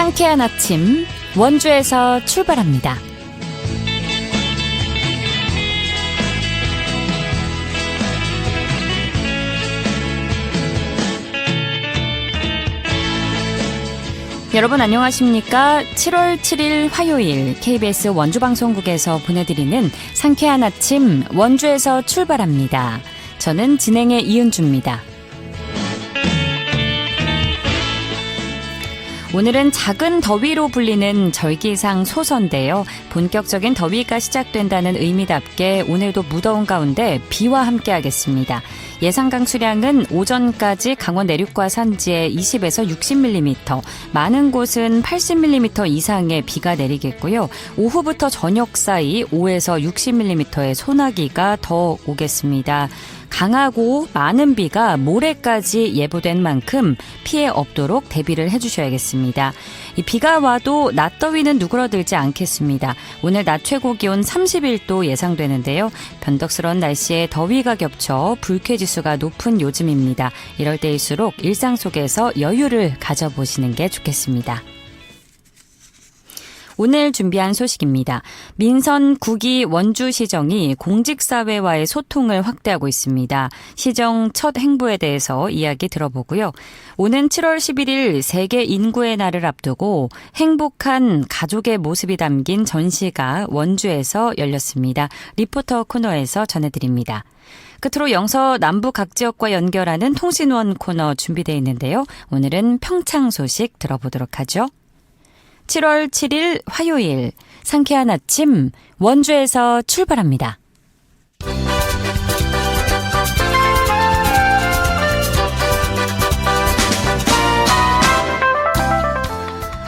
상쾌한 아침 원주에서 출발합니다. 여러분 안녕하십니까? 7월 7일 화요일 KBS 원주방송국에서 보내드리는 상쾌한 아침 원주에서 출발합니다. 저는 진행의 이은주입니다. 오늘은 작은 더위로 불리는 절기상 소서인데요. 본격적인 더위가 시작된다는 의미답게 오늘도 무더운 가운데 비와 함께하겠습니다. 예상 강수량은 오전까지 강원 내륙과 산지에 20에서 60mm, 많은 곳은 80mm 이상의 비가 내리겠고요. 오후부터 저녁 사이 5에서 60mm의 소나기가 더 오겠습니다. 강하고 많은 비가 모레까지 예보된 만큼 피해 없도록 대비를 해주셔야겠습니다. 이 비가 와도 낮더위는 누그러들지 않겠습니다. 오늘 낮 최고 기온 31도 예상되는데요. 변덕스러운 날씨에 더위가 겹쳐 불쾌지수가 높은 요즘입니다. 이럴 때일수록 일상 속에서 여유를 가져보시는 게 좋겠습니다. 오늘 준비한 소식입니다. 민선 9기 원주시정이 공직사회와의 소통을 확대하고 있습니다. 시정 첫 행보에 대해서 이야기 들어보고요. 오는 7월 11일 세계 인구의 날을 앞두고 행복한 가족의 모습이 담긴 전시가 원주에서 열렸습니다. 리포터 코너에서 전해드립니다. 끝으로 영서 남부 각 지역과 연결하는 통신원 코너 준비되어 있는데요. 오늘은 평창 소식 들어보도록 하죠. 7월 7일 화요일 상쾌한 아침 원주에서 출발합니다.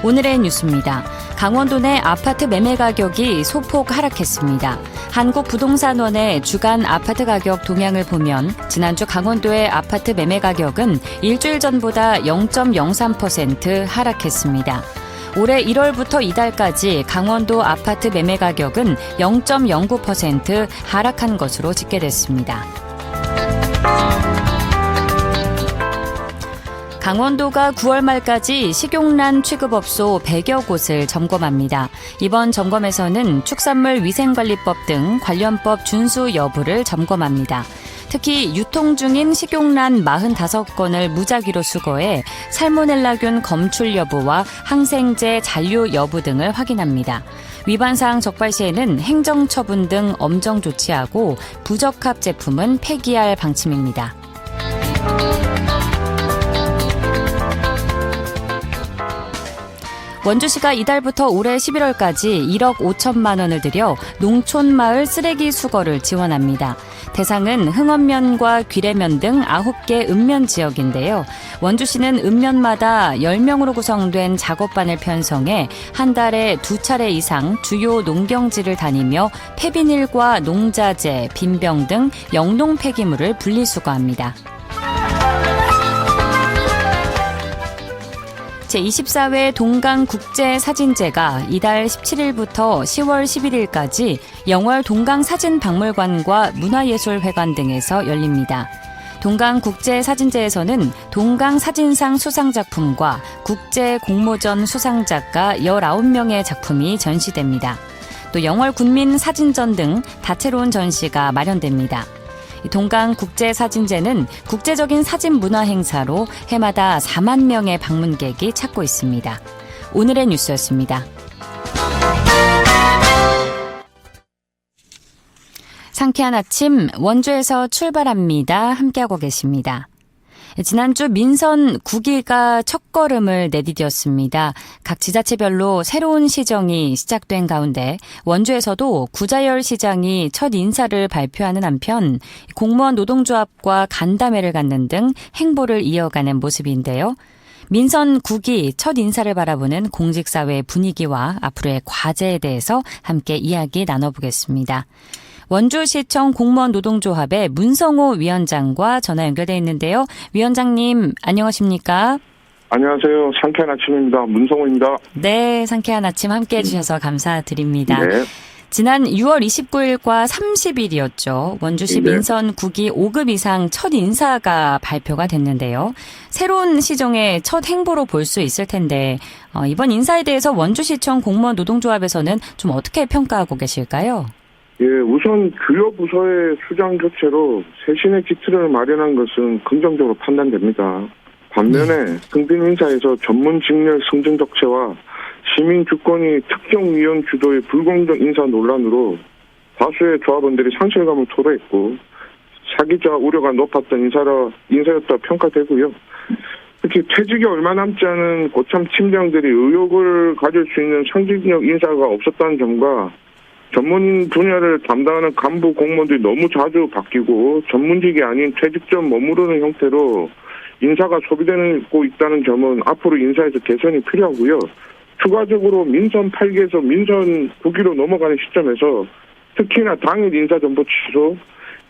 오늘의 뉴스입니다. 강원도 내 아파트 매매 가격이 소폭 하락했습니다. 한국부동산원의 주간 아파트 가격 동향을 보면 지난주 강원도의 아파트 매매 가격은 일주일 전보다 0.03% 하락했습니다. 올해 1월부터 이달까지 강원도 아파트 매매 가격은 0.09% 하락한 것으로 집계됐습니다. 강원도가 9월 말까지 식용란 취급업소 100여 곳을 점검합니다. 이번 점검에서는 축산물 위생관리법 등 관련법 준수 여부를 점검합니다. 특히 유통 중인 식용란 45건을 무작위로 수거해 살모넬라균 검출 여부와 항생제 잔류 여부 등을 확인합니다. 위반사항 적발 시에는 행정처분 등 엄정 조치하고 부적합 제품은 폐기할 방침입니다. 원주시가 이달부터 올해 11월까지 1억 5천만 원을 들여 농촌마을 쓰레기 수거를 지원합니다. 대상은 흥원면과 귀래면 등 9개 읍면 지역인데요. 원주시는 읍면마다 10명으로 구성된 작업반을 편성해 한 달에 2차례 이상 주요 농경지를 다니며 폐비닐과 농자재, 빈병 등 영농 폐기물을 분리수거합니다. 제24회 동강국제사진제가 이달 17일부터 10월 11일까지 영월 동강사진박물관과 문화예술회관 등에서 열립니다. 동강국제사진제에서는 동강사진상 수상작품과 국제공모전 수상작가 19명의 작품이 전시됩니다. 또 영월 군민사진전 등 다채로운 전시가 마련됩니다. 동강국제사진제는 국제적인 사진 문화 행사로 해마다 4만 명의 방문객이 찾고 있습니다. 오늘의 뉴스였습니다. 상쾌한 아침 원주에서 출발합니다. 함께하고 계십니다. 지난주 민선 9기가 첫걸음을 내디뎠습니다. 각 지자체별로 새로운 시정이 시작된 가운데 원주에서도 구자열 시장이 첫 인사를 발표하는 한편 공무원 노동조합과 간담회를 갖는 등 행보를 이어가는 모습인데요. 민선 9기 첫 인사를 바라보는 공직사회 분위기와 앞으로의 과제에 대해서 함께 이야기 나눠보겠습니다. 원주시청 공무원 노동조합의 문성호 위원장과 전화 연결돼 있는데요. 위원장님 안녕하십니까? 안녕하세요. 상쾌한 아침입니다. 문성호입니다. 네, 상쾌한 아침 함께해 주셔서 감사드립니다. 네. 지난 6월 29일과 30일이었죠. 원주시 네. 민선 9기 5급 이상 첫 인사가 발표가 됐는데요. 새로운 시정의 첫 행보로 볼 수 있을 텐데 이번 인사에 대해서 원주시청 공무원 노동조합에서는 좀 어떻게 평가하고 계실까요? 예, 우선 주요 부서의 수장 교체로 쇄신의 기틀을 마련한 것은 긍정적으로 판단됩니다. 반면에 승진 인사에서 전문 직렬 승진 적체와 시민 주권이 특정 위원 주도의 불공정 인사 논란으로 다수의 조합원들이 상실감을 토로했고 사기자 우려가 높았던 인사였다 평가되고요. 특히 퇴직이 얼마 남지 않은 고참 팀장들이 의욕을 가질 수 있는 상징력 인사가 없었다는 점과 전문 분야를 담당하는 간부 공무원들이 너무 자주 바뀌고 전문직이 아닌 퇴직 전 머무르는 형태로 인사가 소비되고 있다는 점은 앞으로 인사에서 개선이 필요하고요. 추가적으로 민선 8기에서 민선 9기로 넘어가는 시점에서 특히나 당일 인사 정보 취소,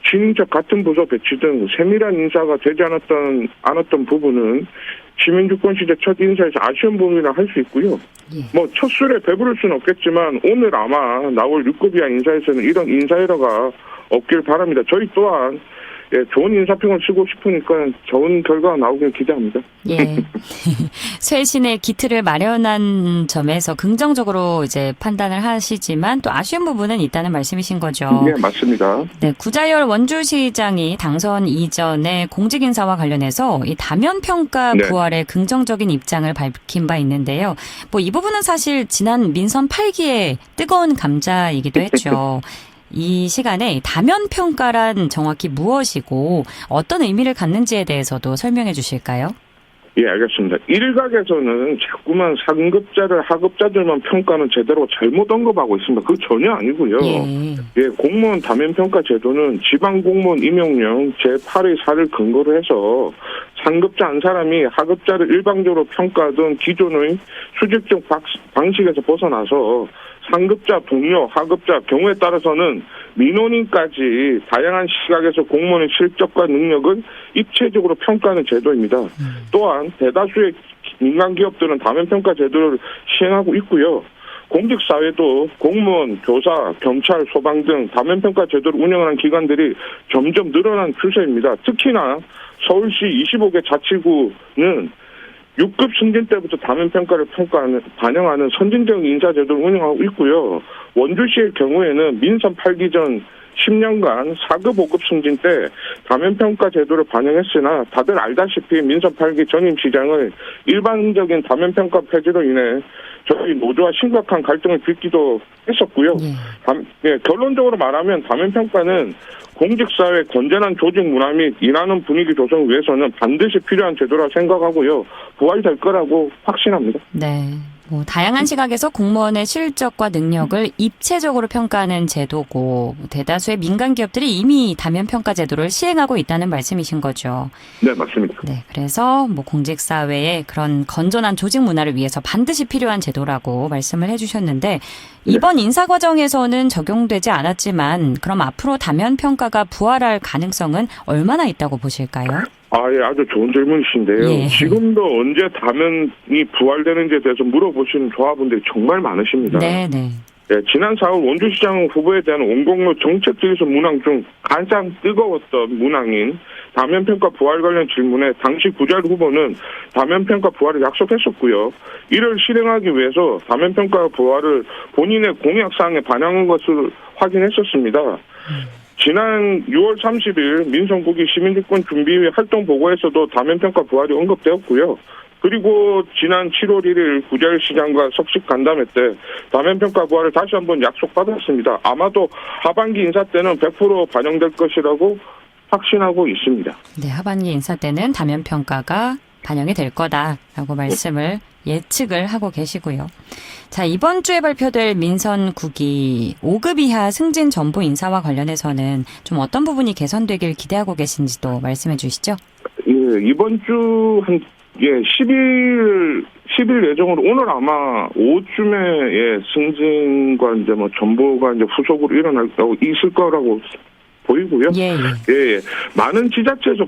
진인척 같은 부서 배치 등 세밀한 인사가 되지 않았던 부분은 시민주권 시대 첫 인사에서 아쉬운 부분이라 할 수 있고요. 첫 술에 배부를 수는 없겠지만 오늘 아마 나올 6급 이하 인사에서는 이런 인사 에러가 없길 바랍니다. 저희 또한 좋은 인사평을 쓰고 싶으니까 좋은 결과가 나오길 기대합니다. 예. 쇄신의 기틀을 마련한 점에서 긍정적으로 이제 판단을 하시지만 또 아쉬운 부분은 있다는 말씀이신 거죠. 네, 맞습니다. 네, 구자열 원주시장이 당선 이전에 공직 인사와 관련해서 이 다면 평가 부활에 긍정적인 입장을 밝힌 바 있는데요. 이 부분은 사실 지난 민선 8기의 뜨거운 감자이기도 했죠. 이 시간에 다면 평가란 정확히 무엇이고 어떤 의미를 갖는지에 대해서도 설명해 주실까요? 예, 알겠습니다. 일각에서는 자꾸만 상급자를 하급자들만 평가는 제대로 잘못 언급하고 있습니다. 그거 전혀 아니고요. 예, 공무원 다면 평가 제도는 지방 공무원 임용령 제8의 4를 근거로 해서 상급자 한 사람이 하급자를 일방적으로 평가하던 기존의 수직적 방식에서 벗어나서 상급자, 동료, 하급자, 경우에 따라서는 민원인까지 다양한 시각에서 공무원의 실적과 능력을 입체적으로 평가하는 제도입니다. 또한 대다수의 민간기업들은 다면평가 제도를 시행하고 있고요. 공직사회도 공무원, 교사, 경찰, 소방 등 다면평가 제도를 운영하는 기관들이 점점 늘어난 추세입니다. 특히나 서울시 25개 자치구는 6급 승진 때부터 다면평가를 반영하는 선진적 인사제도를 운영하고 있고요. 원주시의 경우에는 민선 8기 전 10년간 4급 5급 승진 때 다면평가 제도를 반영했으나 다들 알다시피 민선 8기 전임 시장의 일반적인 다면평가 폐지로 인해 저희 노조와 심각한 갈등을 빚기도 했었고요. 결론적으로 말하면 다면평가는 공직사회 건전한 조직 문화 및 일하는 분위기 조성을 위해서는 반드시 필요한 제도라 생각하고요. 부활될 거라고 확신합니다. 네. 다양한 시각에서 공무원의 실적과 능력을 입체적으로 평가하는 제도고 대다수의 민간 기업들이 이미 다면 평가 제도를 시행하고 있다는 말씀이신 거죠. 네, 맞습니다. 네, 그래서 공직사회의 그런 건전한 조직 문화를 위해서 반드시 필요한 제도라고 말씀을 해주셨는데 이번 인사 과정에서는 적용되지 않았지만 그럼 앞으로 다면 평가가 부활할 가능성은 얼마나 있다고 보실까요? 예, 아주 좋은 질문이신데요. 예. 지금도 언제 다면이 부활되는지에 대해서 물어보시는 조합원들이 정말 많으십니다. 네. 예, 지난 4월 원주시장 후보에 대한 원공로 정책들에서 문항 중 가장 뜨거웠던 문항인 다면평가 부활 관련 질문에 당시 구자열 후보는 다면평가 부활을 약속했었고요. 이를 실행하기 위해서 다면평가 부활을 본인의 공약사항에 반영한 것을 확인했었습니다. 지난 6월 30일 민선9기 시민주권 준비위 활동보고에서도 다면평가 부활이 언급되었고요. 그리고 지난 7월 1일 구자열 시장과 석식 간담회 때 다면평가 부활을 다시 한번 약속받았습니다. 아마도 하반기 인사 때는 100% 반영될 것이라고 확신하고 있습니다. 네, 하반기 인사 때는 다면평가가 반영이 될 거다라고 말씀을 예측을 하고 계시고요. 자, 이번 주에 발표될 민선 9기 5급 이하 승진 전부 인사와 관련해서는 좀 어떤 부분이 개선되길 기대하고 계신지도 말씀해 주시죠. 예, 이번 주 10일 예정으로 오늘 아마 오후쯤에 승진과 이제 전보가 이제 후속으로 일어날다고 있을 거라고 보이고요. 예. 많은 지자체에서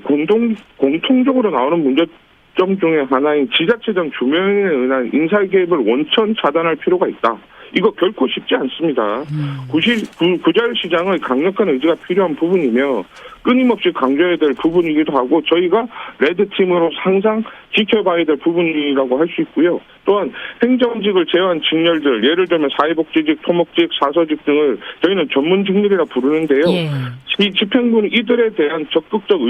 공통적으로 나오는 문제점 중에 하나인 지자체장 주명에 의한 인사 개입을 원천 차단할 필요가 있다. 이거 결코 쉽지 않습니다. 구자율시장의 강력한 의지가 필요한 부분이며 끊임없이 강조해야 될 부분이기도 하고 저희가 레드팀으로 항상 지켜봐야 될 부분이라고 할 수 있고요. 또한 행정직을 제외한 직렬들, 예를 들면 사회복지직, 토목직, 사서직 등을 저희는 전문직렬이라 부르는데요. 예. 이 집행부는 이들에 대한 적극적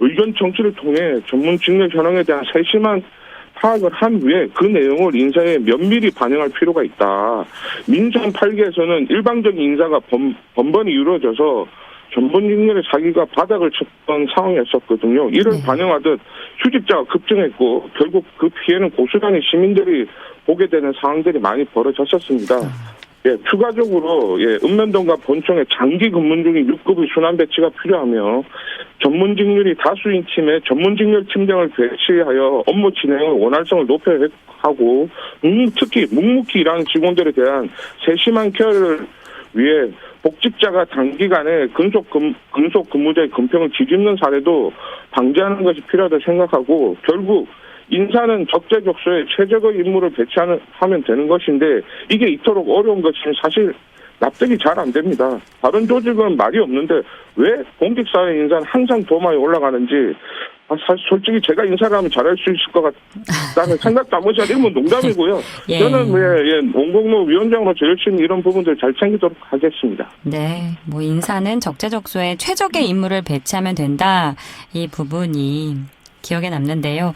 의견 청취를 통해 전문직렬 현황에 대한 세심한 파악을 한 후에 그 내용을 인사에 면밀히 반영할 필요가 있다. 민선 8개에서는 일방적인 인사가 번번이 이루어져서 전문직렬의 사기가 바닥을 쳤던 상황이었었거든요. 이를 반영하듯 휴직자가 급증했고 결국 그 피해는 고스란히 시민들이 보게 되는 상황들이 많이 벌어졌었습니다. 예, 추가적으로 읍면동과 본청에 장기 근무 중인 6급의 순환 배치가 필요하며 전문직률이 다수인 팀에 전문직률 팀장을 배치하여 업무 진행의 원활성을 높여야 하고 특히 묵묵히 일하는 직원들에 대한 세심한 케어를 위해 복직자가 단기간에 근속 근무자의 근평을 뒤집는 사례도 방지하는 것이 필요하다고 생각하고 결국 인사는 적재적소에 최적의 인물을 배치하면 되는 것인데 이게 이토록 어려운 것이 사실 납득이 잘 안 됩니다. 다른 조직은 말이 없는데 왜 공직사회 인사는 항상 도마에 올라가는지 사실 솔직히 제가 인사를 하면 잘할 수 있을 것 같다는 생각도 한 번씩 이건 농담이고요. 예. 저는 원공로 위원장으로서 열심히 이런 부분들 잘 챙기도록 하겠습니다. 네, 뭐 인사는 적재적소에 최적의 인물을 배치하면 된다. 이 부분이 기억에 남는데요.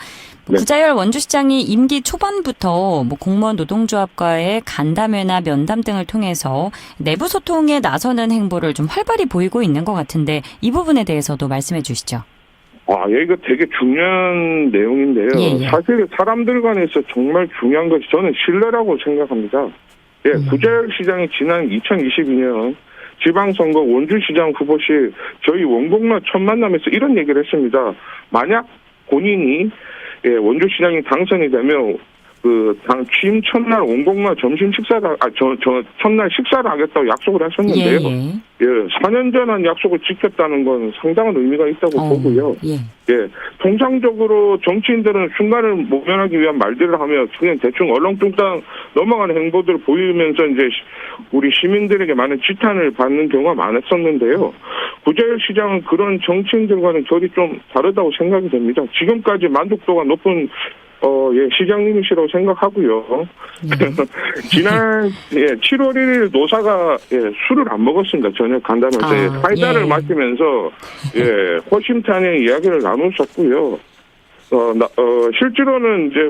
네. 구자열 원주시장이 임기 초반부터 공무원 노동조합과의 간담회나 면담 등을 통해서 내부 소통에 나서는 행보를 좀 활발히 보이고 있는 것 같은데 이 부분에 대해서도 말씀해 주시죠. 이거 되게 중요한 내용인데요. 예. 사실 사람들 간에서 정말 중요한 것이 저는 신뢰라고 생각합니다. 구자열 시장이 지난 2022년 지방선거 원주시장 후보 시 저희 원곡로 첫 만남에서 이런 얘기를 했습니다. 만약 본인이 원주시장이 당선이 되면 취임 첫날 원곡로 점심 식사를 첫날 식사를 하겠다고 약속을 하셨는데요. 4년 전 한 약속을 지켰다는 건 상당한 의미가 있다고 보고요. 통상적으로 정치인들은 순간을 모면하기 위한 말들을 하며 그냥 대충 얼렁뚱땅 넘어가는 행보들을 보이면서 이제 우리 시민들에게 많은 지탄을 받는 경우가 많았었는데요. 구자열 시장은 그런 정치인들과는 결이 좀 다르다고 생각이 됩니다. 지금까지 만족도가 높은 시장님이시라고 생각하고요. 지난 7월 1일 노사가 술을 안 먹었습니다. 저녁 간담회에서 사이다를 마시면서 호심탄회 이야기를 나눴었고요. 실제로는 이제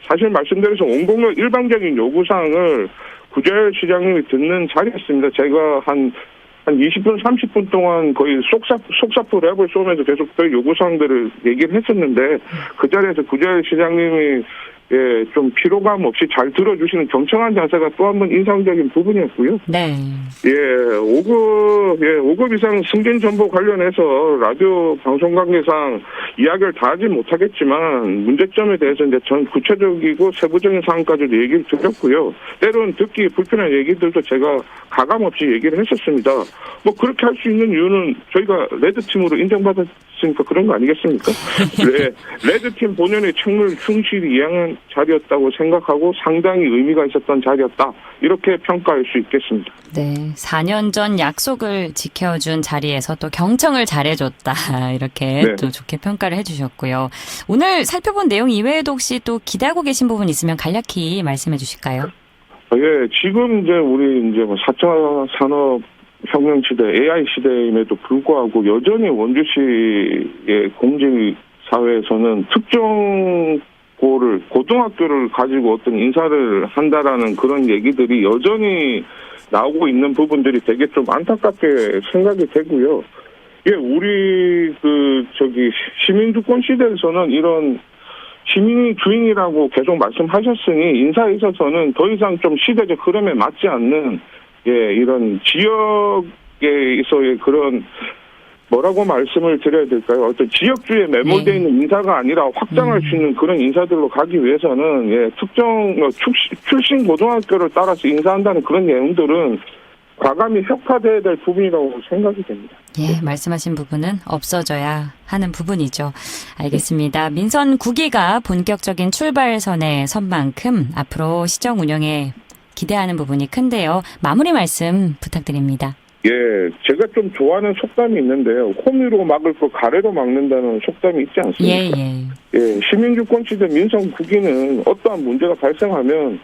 사실 말씀드려서 원공로 일방적인 요구사항을 구자열 시장님이 듣는 자리였습니다. 제가 한 20분, 30분 동안 거의 속사포 랩을 쏘면서 계속 저희 요구사항들을 얘기를 했었는데 그 자리에서 구자열 시장님이 좀 피로감 없이 잘 들어주시는 경청한 자세가 또 한 번 인상적인 부분이었고요. 네. 5급 이상 승진 정보 관련해서 라디오 방송 관계상 이야기를 다 하지 못하겠지만 문제점에 대해서 이제 전 구체적이고 세부적인 사항까지도 얘기를 드렸고요. 때로는 듣기 불편한 얘기들도 제가 가감 없이 얘기를 했었습니다. 그렇게 할 수 있는 이유는 저희가 레드팀으로 인정받았으니까 그런 거 아니겠습니까? 레드팀 본연의 책무를 충실히 이행한 자리였다고 생각하고 상당히 의미가 있었던 자리였다. 이렇게 평가할 수 있겠습니다. 네, 4년 전 약속을 지켜준 자리에서 또 경청을 잘해줬다. 이렇게 또 좋게 평가를 해주셨고요. 오늘 살펴본 내용 이외에도 혹시 또 기대하고 계신 부분 있으면 간략히 말씀해 주실까요? 지금 이제 우리 4차 산업 혁명 시대, AI 시대임에도 불구하고 여전히 원주시의 공직 사회에서는 특정 고등학교를 가지고 어떤 인사를 한다라는 그런 얘기들이 여전히 나오고 있는 부분들이 되게 좀 안타깝게 생각이 되고요. 우리 시민주권 시대에서는 이런 시민이 주인이라고 계속 말씀하셨으니 인사에 있어서는 더 이상 좀 시대적 흐름에 맞지 않는 이런 지역에서의 그런 뭐라고 말씀을 드려야 될까요? 어떤 지역주의에 매몰되어 있는 인사가 아니라 확장할 수 있는 그런 인사들로 가기 위해서는 특정 출신 고등학교를 따라서 인사한다는 그런 내용들은 과감히 혁파돼야 될 부분이라고 생각이 됩니다. 말씀하신 부분은 없어져야 하는 부분이죠. 알겠습니다. 민선 9기가 본격적인 출발선에 선 만큼 앞으로 시정 운영에 기대하는 부분이 큰데요. 마무리 말씀 부탁드립니다. 예, 제가 좀 좋아하는 속담이 있는데요. 호미로 막을 거 가래로 막는다는 속담이 있지 않습니까? 예, 시민주권시대 민선 국기는 어떠한 문제가 발생하면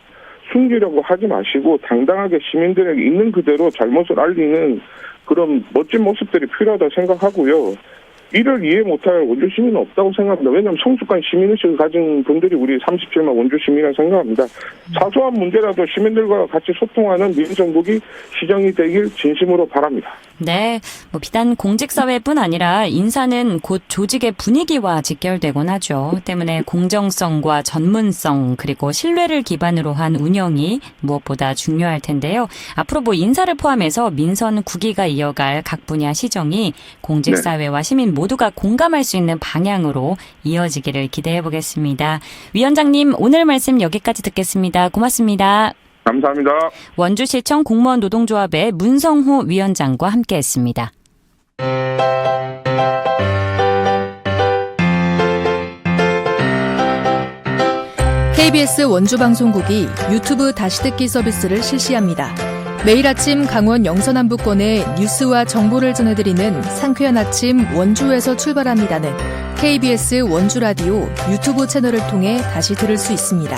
숨기려고 하지 마시고 당당하게 시민들에게 있는 그대로 잘못을 알리는 그런 멋진 모습들이 필요하다고 생각하고요. 이를 이해 못할 원주 시민은 없다고 생각합니다. 왜냐하면 성숙한 시민의식을 가진 분들이 우리 37만 원주 시민이라고 생각합니다. 사소한 문제라도 시민들과 같이 소통하는 민정국이 시정이 되길 진심으로 바랍니다. 네, 비단 공직사회뿐 아니라 인사는 곧 조직의 분위기와 직결되곤 하죠. 때문에 공정성과 전문성 그리고 신뢰를 기반으로 한 운영이 무엇보다 중요할 텐데요. 앞으로 인사를 포함해서 민선 국위가 이어갈 각 분야 시정이 공직사회와 시민 모두가 공감할 수 있는 방향으로 이어지기를 기대해 보겠습니다. 위원장님, 오늘 말씀 여기까지 듣겠습니다. 고맙습니다. 감사합니다. 원주시청 공무원 노동조합의 문성호 위원장과 함께했습니다. KBS 원주방송국이 유튜브 다시 듣기 서비스를 실시합니다. 매일 아침 강원 영서남부권의 뉴스와 정보를 전해드리는 상쾌한 아침 원주에서 출발합니다는 KBS 원주라디오 유튜브 채널을 통해 다시 들을 수 있습니다.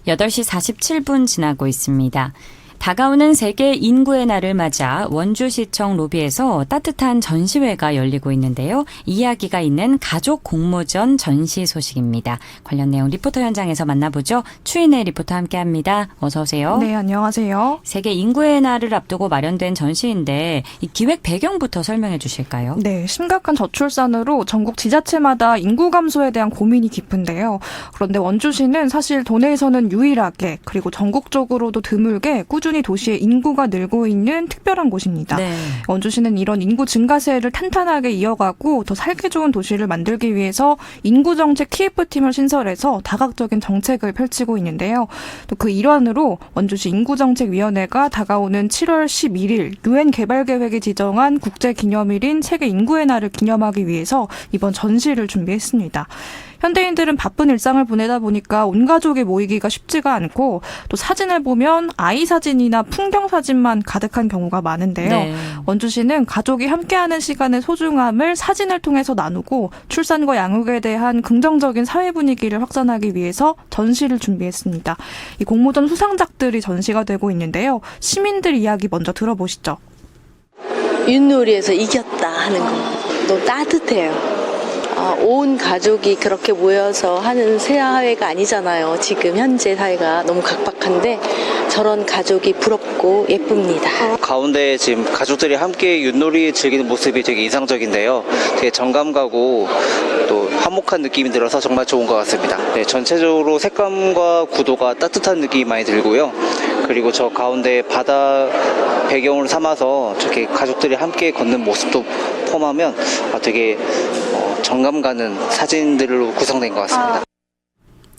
(8시 47분) 지나고 있습니다. 다가오는 세계 인구의 날을 맞아 원주시청 로비에서 따뜻한 전시회가 열리고 있는데요. 이야기가 있는 가족 공모전 전시 소식입니다. 관련 내용 리포터 현장에서 만나보죠. 추인혜 리포터 함께합니다. 어서 오세요. 네, 안녕하세요. 세계 인구의 날을 앞두고 마련된 전시인데 이 기획 배경부터 설명해 주실까요? 네, 심각한 저출산으로 전국 지자체마다 인구 감소에 대한 고민이 깊은데요. 그런데 원주시는 사실 도내에서는 유일하게 그리고 전국적으로도 드물게 꾸준히 도시의 인구가 늘고 있는 특별한 곳입니다. 네. 원주시는 이런 인구 증가세를 탄탄하게 이어가고 더 살기 좋은 도시를 만들기 위해서 인구정책 TF팀을 신설해서 다각적인 정책을 펼치고 있는데요. 또 그 일환으로 원주시 인구정책위원회가 다가오는 7월 11일 유엔 개발계획이 지정한 국제기념일인 세계 인구의 날을 기념하기 위해서 이번 전시를 준비했습니다. 현대인들은 바쁜 일상을 보내다 보니까 온 가족이 모이기가 쉽지가 않고 또 사진을 보면 아이 사진이나 풍경 사진만 가득한 경우가 많은데요. 네. 원주시는 가족이 함께하는 시간의 소중함을 사진을 통해서 나누고 출산과 양육에 대한 긍정적인 사회 분위기를 확산하기 위해서 전시를 준비했습니다. 이 공모전 수상작들이 전시가 되고 있는데요. 시민들 이야기 먼저 들어보시죠. 윷놀이에서 이겼다 하는 거 너무 따뜻해요. 온 가족이 그렇게 모여서 하는 사회가 아니잖아요. 지금 현재 사회가 너무 각박한데 저런 가족이 부럽고 예쁩니다. 가운데 지금 가족들이 함께 윷놀이 즐기는 모습이 되게 인상적인데요. 되게 정감 가고 또 화목한 느낌이 들어서 정말 좋은 것 같습니다. 네, 전체적으로 색감과 구도가 따뜻한 느낌이 많이 들고요. 그리고 저 가운데 바다 배경을 삼아서 저렇게 가족들이 함께 걷는 모습도 포함하면 되게 정감 가는 사진들로 구성된 것 같습니다.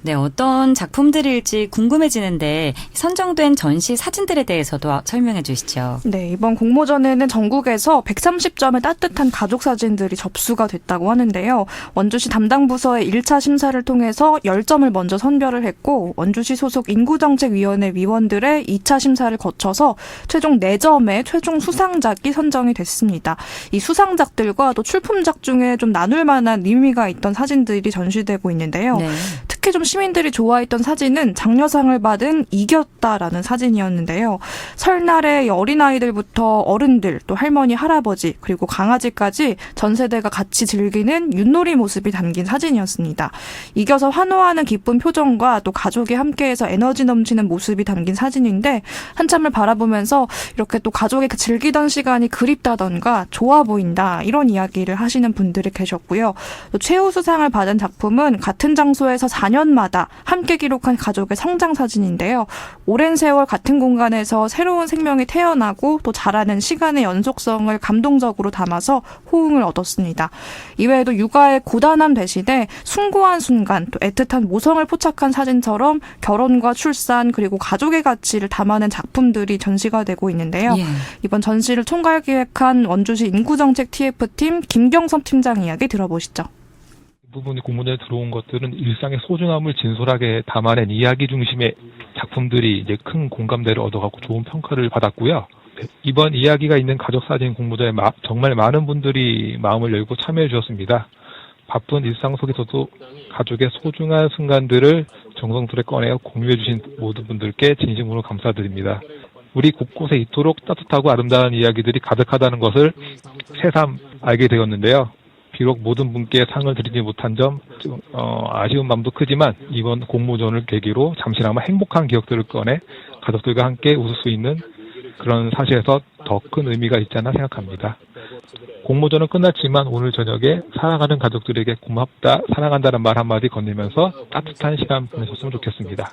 네, 어떤 작품들일지 궁금해지는데 선정된 전시 사진들에 대해서도 설명해 주시죠. 네, 이번 공모전에는 전국에서 130점의 따뜻한 가족 사진들이 접수가 됐다고 하는데요. 원주시 담당 부서의 1차 심사를 통해서 10점을 먼저 선별을 했고 원주시 소속 인구정책위원회 위원들의 2차 심사를 거쳐서 최종 4점의 최종 수상작이 선정이 됐습니다. 이 수상작들과 또 출품작 중에 좀 나눌 만한 의미가 있던 사진들이 전시되고 있는데요. 네. 특히 좀 시민들이 좋아했던 사진은 장려상을 받은 이겼다라는 사진이었는데요. 설날에 어린아이들부터 어른들, 또 할머니, 할아버지, 그리고 강아지까지 전 세대가 같이 즐기는 윷놀이 모습이 담긴 사진이었습니다. 이겨서 환호하는 기쁜 표정과 또 가족이 함께해서 에너지 넘치는 모습이 담긴 사진인데 한참을 바라보면서 이렇게 또 가족이 즐기던 시간이 그립다던가 좋아 보인다 이런 이야기를 하시는 분들이 계셨고요. 또 최우수상을 받은 작품은 같은 장소에서 4년마다 함께 기록한 가족의 성장 사진인데요. 오랜 세월 같은 공간에서 새로운 생명이 태어나고 또 자라는 시간의 연속성을 감동적으로 담아서 호응을 얻었습니다. 이외에도 육아의 고단함 대신에 숭고한 순간, 또 애틋한 모성을 포착한 사진처럼 결혼과 출산 그리고 가족의 가치를 담아낸 작품들이 전시가 되고 있는데요. 예. 이번 전시를 총괄 기획한 원주시 인구정책 TF팀 김경섭 팀장 이야기 들어보시죠. 대부분의 공모전에 들어온 것들은 일상의 소중함을 진솔하게 담아낸 이야기 중심의 작품들이 이제 큰 공감대를 얻어갖고 좋은 평가를 받았고요. 이번 이야기가 있는 가족사진 공모전에 정말 많은 분들이 마음을 열고 참여해 주셨습니다. 바쁜 일상 속에서도 가족의 소중한 순간들을 정성스레 꺼내어 공유해 주신 모든 분들께 진심으로 감사드립니다. 우리 곳곳에 이토록 따뜻하고 아름다운 이야기들이 가득하다는 것을 새삼 알게 되었는데요. 비록 모든 분께 상을 드리지 못한 점 아쉬운 마음도 크지만 이번 공모전을 계기로 잠시나마 행복한 기억들을 꺼내 가족들과 함께 웃을 수 있는 그런 사실에서 더 큰 의미가 있지 않나 생각합니다. 공모전은 끝났지만 오늘 저녁에 사랑하는 가족들에게 고맙다, 사랑한다는 말 한마디 건네면서 따뜻한 시간 보내셨으면 좋겠습니다.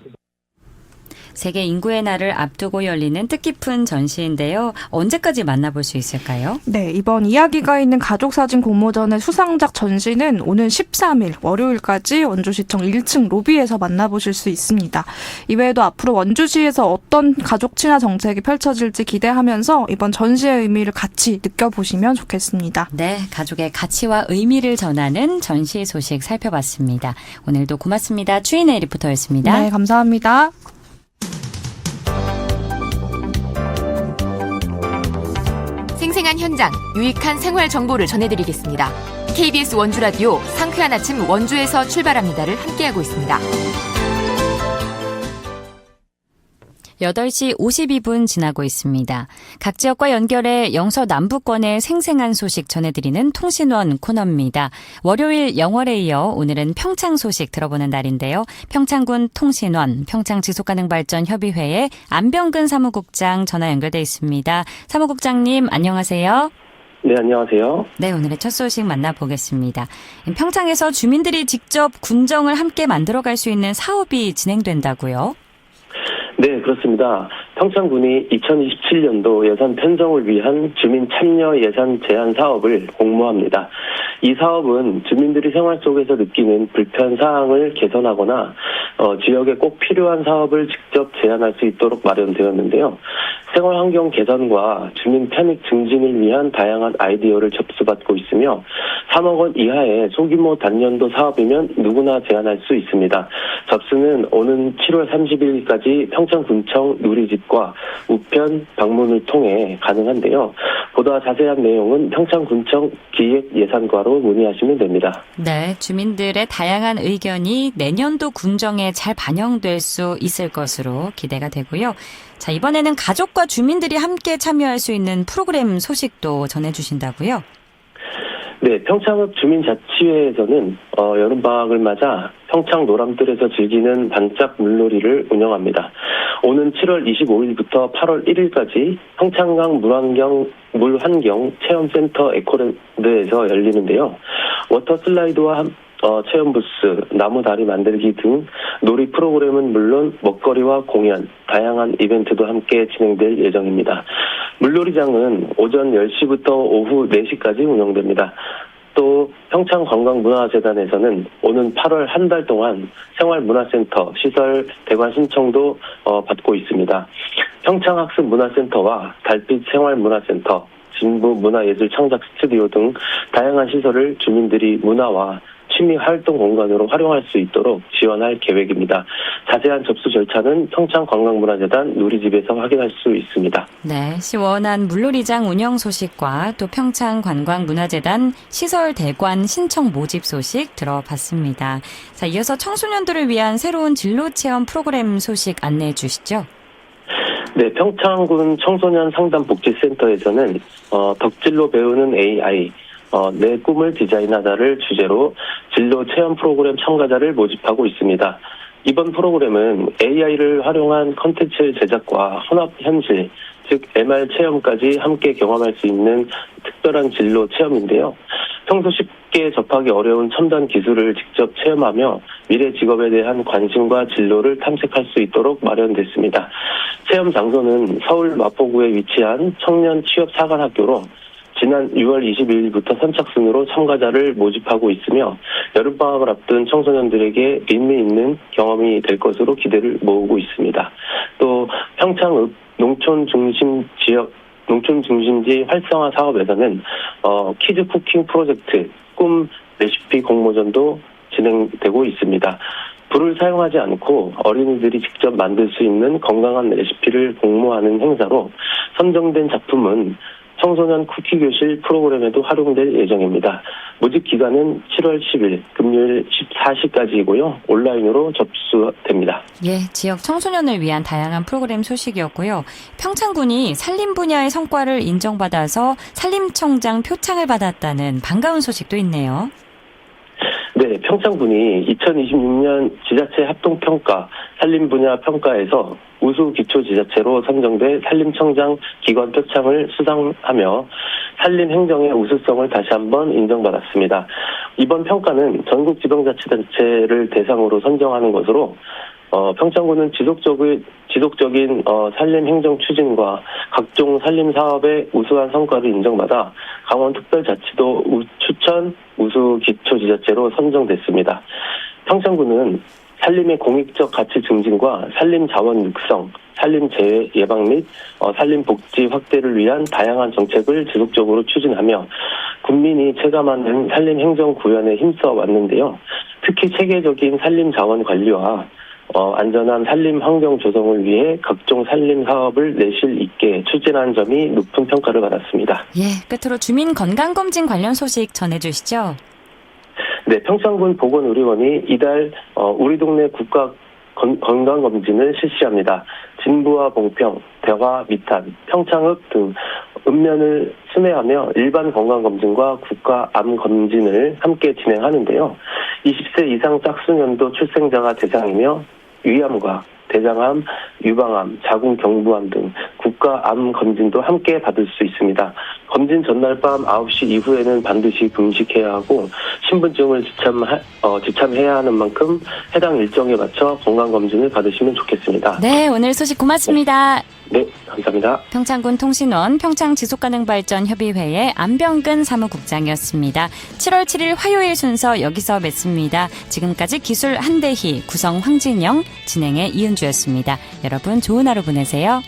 세계 인구의 날을 앞두고 열리는 뜻깊은 전시인데요. 언제까지 만나볼 수 있을까요? 네, 이번 이야기가 있는 가족사진 공모전의 수상작 전시는 오는 13일 월요일까지 원주시청 1층 로비에서 만나보실 수 있습니다. 이외에도 앞으로 원주시에서 어떤 가족 친화 정책이 펼쳐질지 기대하면서 이번 전시의 의미를 같이 느껴보시면 좋겠습니다. 네, 가족의 가치와 의미를 전하는 전시 소식 살펴봤습니다. 오늘도 고맙습니다. 추인혜 리포터였습니다. 네, 감사합니다. 생생한 현장, 유익한 생활 정보를 전해드리겠습니다. KBS 원주라디오 상쾌한 아침 원주에서 출발합니다를 함께하고 있습니다. 8시 52분 지나고 있습니다. 각 지역과 연결해 영서 남부권의 생생한 소식 전해드리는 통신원 코너입니다. 월요일 영월에 이어 오늘은 평창 소식 들어보는 날인데요. 평창군 통신원 평창지속가능발전협의회의 안병근 사무국장 전화 연결돼 있습니다. 사무국장님 안녕하세요. 네, 안녕하세요. 네, 오늘의 첫 소식 만나보겠습니다. 평창에서 주민들이 직접 군정을 함께 만들어갈 수 있는 사업이 진행된다고요? 네, 그렇습니다. 평창군이 2027년도 예산 편성을 위한 주민 참여 예산 제한 사업을 공모합니다. 이 사업은 주민들이 생활 속에서 느끼는 불편 사항을 개선하거나 지역에 꼭 필요한 사업을 직접 제안할 수 있도록 마련되었는데요. 생활 환경 개선과 주민 편익 증진을 위한 다양한 아이디어를 접수받고 있으며 3억 원 이하의 소규모 단년도 사업이면 누구나 제안할 수 있습니다. 접수는 오는 7월 30일까지 평창군청 누리집과 우편 방문을 통해 가능한데요. 보다 자세한 내용은 평창군청 기획예산과로 문의하시면 됩니다. 네, 주민들의 다양한 의견이 내년도 군정에 잘 반영될 수 있을 것으로 기대가 되고요. 자, 이번에는 가족과 주민들이 함께 참여할 수 있는 프로그램 소식도 전해주신다고요? 네, 평창읍 주민자치회에서는 여름방학을 맞아 평창 노람들에서 즐기는 반짝 물놀이를 운영합니다. 오는 7월 25일부터 8월 1일까지 평창강 물환경 체험센터 에코랜드에서 열리는데요. 워터슬라이드와 체험부스, 나무다리 만들기 등 놀이 프로그램은 물론 먹거리와 공연, 다양한 이벤트도 함께 진행될 예정입니다. 물놀이장은 오전 10시부터 오후 4시까지 운영됩니다. 또 평창관광문화재단에서는 오는 8월 한 달 동안 생활문화센터 시설 대관 신청도 받고 있습니다. 평창학습문화센터와 달빛 생활문화센터, 진부 문화예술 창작 스튜디오 등 다양한 시설을 주민들이 문화와 취미 활동 공간으로 활용할 수 있도록 지원할 계획입니다. 자세한 접수 절차는 평창관광문화재단 누리집에서 확인할 수 있습니다. 네, 시원한 물놀이장 운영 소식과 또 평창관광문화재단 시설 대관 신청 모집 소식 들어봤습니다. 자, 이어서 청소년들을 위한 새로운 진로 체험 프로그램 소식 안내해 주시죠. 네, 평창군 청소년 상담복지센터에서는 덕질로 배우는 AI, 내 꿈을 디자인하다를 주제로 진로 체험 프로그램 참가자를 모집하고 있습니다. 이번 프로그램은 AI를 활용한 콘텐츠 제작과 혼합현실, 즉 MR 체험까지 함께 경험할 수 있는 특별한 진로 체험인데요. 평소 쉽게 접하기 어려운 첨단 기술을 직접 체험하며 미래 직업에 대한 관심과 진로를 탐색할 수 있도록 마련됐습니다. 체험 장소는 서울 마포구에 위치한 청년 취업사관학교로 지난 6월 22일부터 선착순으로 참가자를 모집하고 있으며 여름방학을 앞둔 청소년들에게 의미 있는 경험이 될 것으로 기대를 모으고 있습니다. 또 평창읍 농촌중심지 활성화 사업에서는 키즈 쿠킹 프로젝트 꿈 레시피 공모전도 진행되고 있습니다. 불을 사용하지 않고 어린이들이 직접 만들 수 있는 건강한 레시피를 공모하는 행사로 선정된 작품은 청소년 쿠키 교실 프로그램에도 활용될 예정입니다. 모집 기간은 7월 10일 금요일 14시까지이고요. 온라인으로 접수됩니다. 예, 지역 청소년을 위한 다양한 프로그램 소식이었고요. 평창군이 산림 분야의 성과를 인정받아서 산림청장 표창을 받았다는 반가운 소식도 있네요. 네, 평창군이 2026년 지자체 합동평가 산림 분야 평가에서 우수 기초지자체로 선정돼 산림청장 기관 표창을 수상하며 산림 행정의 우수성을 다시 한번 인정받았습니다. 이번 평가는 전국 지방자치단체를 대상으로 선정하는 것으로 평창군은 지속적인 산림 행정 추진과 각종 산림 사업의 우수한 성과를 인정받아 강원특별자치도 추천 우수 기초지자체로 선정됐습니다. 평창군은 산림의 공익적 가치 증진과 산림 자원 육성, 산림 재해 예방 및 산림 복지 확대를 위한 다양한 정책을 지속적으로 추진하며 국민이 체감하는 산림 행정 구현에 힘써 왔는데요. 특히 체계적인 산림 자원 관리와 안전한 산림 환경 조성을 위해 각종 산림 사업을 내실 있게 추진한 점이 높은 평가를 받았습니다. 예, 끝으로 주민 건강검진 관련 소식 전해주시죠. 네, 평창군 보건의료원이 이달 우리 동네 국가 건강검진을 실시합니다. 진부와 봉평, 대화, 미탄, 평창읍 등 읍면을 순회하며 일반 건강검진과 국가암검진을 함께 진행하는데요. 20세 이상 짝수년도 출생자가 대상이며 위암과 대장암, 유방암, 자궁경부암 등 국가암 검진도 함께 받을 수 있습니다. 검진 전날 밤 9시 이후에는 반드시 금식해야 하고 신분증을 지참해야 하는 만큼 해당 일정에 맞춰 건강검진을 받으시면 좋겠습니다. 네, 오늘 소식 고맙습니다. 네, 감사합니다. 평창군 통신원 평창지속가능발전협의회의 안병근 사무국장이었습니다. 7월 7일 화요일 순서 여기서 맺습니다. 지금까지 기술 한대희, 구성 황진영, 진행의 이은주였습니다. 여러분 좋은 하루 보내세요.